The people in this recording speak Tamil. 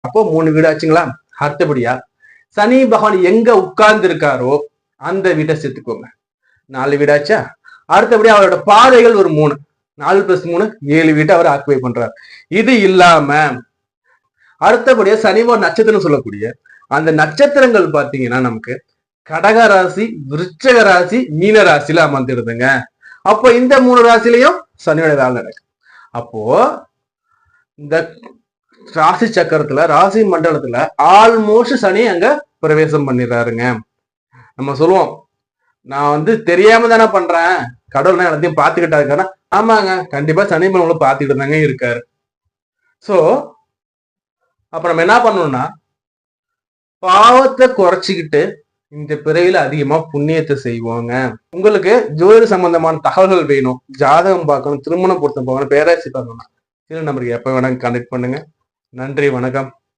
அப்போ 3 வீடு ஆச்சுங்களா. அடுத்தபடியா சனி பகவான் எங்க உட்கார்ந்து இருக்காரோ அந்த வீட்டை சேர்த்துக்கோங்க. 4 வீடாச்சா. அடுத்தபடியா அவரோட பாதைகள் ஒரு 3, 4 + 3 7 வீட்டை அவர் ஆக்குபை பண்றார். இது இல்லாம அடுத்தபடியா சனி ஒரு நட்சத்திரம் சொல்லக்கூடிய அந்த நட்சத்திரங்கள் பாத்தீங்கன்னா நமக்கு கடக ராசி, விருச்சக ராசி, மீன ராசியில அமர்ந்துடுதுங்க. அப்போ இந்த 3 ராசிலையும் சனியோட வேலை நடக்கும். அப்போ இந்த ராசி சக்கரத்துல, ராசி மண்டலத்துல ஆல்மோஸ்ட் சனி அங்க பிரவேசம் பண்ணிடுறாருங்க. நம்ம சொல்லுவோம், நான் தெரியாம தானே பண்றேன், கடவுள் எல்லாத்தையும் பாத்துக்கிட்டா இருக்காருன்னா, ஆமாங்க, கண்டிப்பா சனி உங்களை பாத்துக்கிட்டு தாங்க இருக்காரு. சோ அப்ப நம்ம என்ன பண்ணணும்னா, பாவத்தை குறைச்சிக்கிட்டு இந்த பிறவில அதிகமா புண்ணியத்தை செய்வோங்க. உங்களுக்கு ஜோதிட சம்பந்தமான தகவல்கள் வேணும், ஜாதகம் பார்க்கணும், திருமணம் பொருத்தம் பார்க்கணும், பேராசி பார்க்கணும், சில நம்பருக்கு எப்ப வேணாலும் கான்டாக்ட் பண்ணுங்க. நன்றி, வணக்கம்.